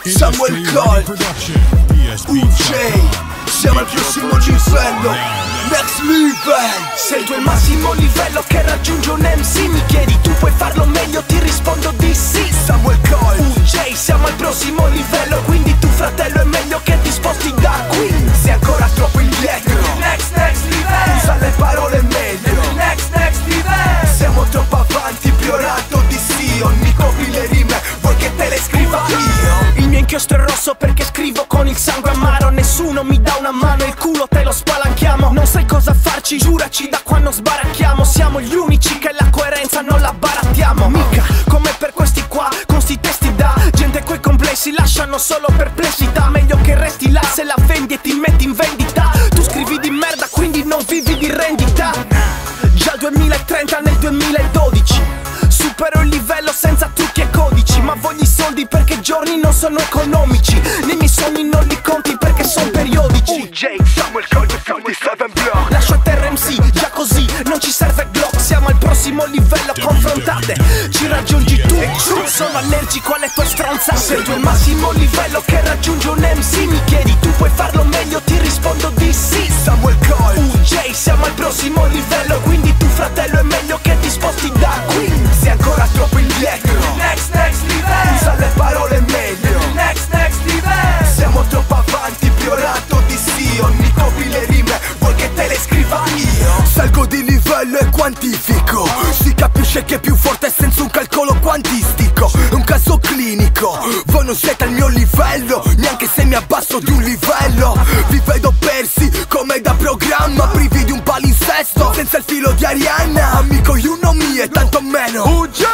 Samuel Colt, UJ, siamo al prossimo livello, next level. Se il tuo è il massimo livello che raggiunge un MC, mi chiedi tu puoi farlo meglio, ti rispondo di sì. Samuel Colt, UJ, siamo al prossimo livello, quindi tu fratello è meglio che ti sposti da qui. sei ancora troppo indietro, Next livello, usa le parole meglio. next livello. Siamo troppo avanti, priorato di sì. Ogni copri le rime, vuoi che te le scriva io? Il mio inchiostro è rosso perché scrivo con il sangue amaro. Nessuno mi dà una mano, il culo te lo spalanchiamo. Non sai cosa farci, giuraci da quando sbaracchiamo. Siamo gli unici che la coerenza non la barattiamo. Mica come per questi qua, con sti testi da gente coi complessi lasciano solo perplessità. Meglio che resti là se la vendi e ti metti in vendita. Tu scrivi di merda quindi non vivi di rendita. Già 2030 nel 2012 supero il livello senza trucchi e codici. Ma voglio i soldi perché i giorni non sono economici. Nei miei sogni non li conti perché sono periodici. UJ, Samuel Colt, 57 block. Lascio a terra MC, già così non ci serve Glock. Siamo al prossimo livello, confrontate, ci raggiungi tu. Sono allergico alle tue stronzate. Se il tuo è il massimo livello che raggiunge un MC, mi chiedi tu puoi farlo meglio, ti rispondo di sì. Samuel Colt, UJ, siamo al prossimo livello, quindi tu fratello è meglio che ti sposti da qui. sei ancora troppo indietro, Next livello, usa le parole meglio. next livello. Siamo troppo avanti, priorato di sì. Ogni copri le rime, vuoi che te le scriva io? Salgo di livello e quantifico. Si capisce che è più forte senza un calcolo quantistico. È un caso clinico. Voi non siete al mio livello, neanche se mi abbasso di un livello. Vi vedo persi come da programma, privi di un palinsesto, senza il filo di Arianna. Amico, you know me e tanto meno.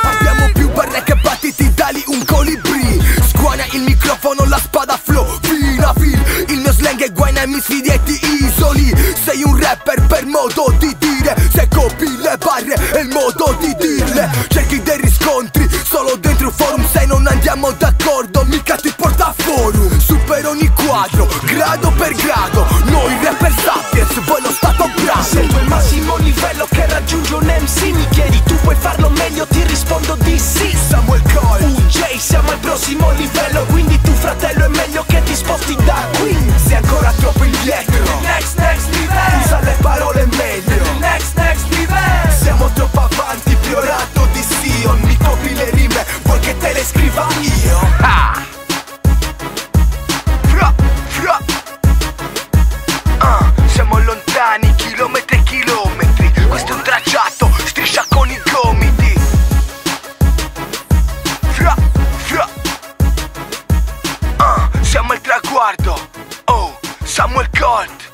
Abbiamo più barre che battiti dali un colibrì. Sguagna il microfono, la spada flow, fino a fil. Il mio slang è guaina e mi sfidi e ti isoli. Sei un rapper per modo di dire. Se copi le barre è il modo di dirle. Cerchi dei riscontri solo dentro un forum. Se non andiamo d'accordo mica ti porta a forum. Supero ogni quadro, grado per grado. Noi rapper sapiens, voi lo stato bravo. Se il tuo è il massimo livello che raggiunge un MC, mi chiedi tu puoi farlo meglio, ti rispondo di sì. Samuel Colt, UJ, siamo al prossimo livello, quindi tu fratello è meglio che ti sposti da qui. sei ancora troppo indietro, Next livello, usa le parole meglio. next livello. Siamo troppo avanti, priorato di sì. Ogni copri le rime, vuoi che te le scriva io? Siamo lontani, chilometri e chilometri. Questo è un tracciato, striscia con i gomiti. Siamo al traguardo. Oh, Samuel Colt.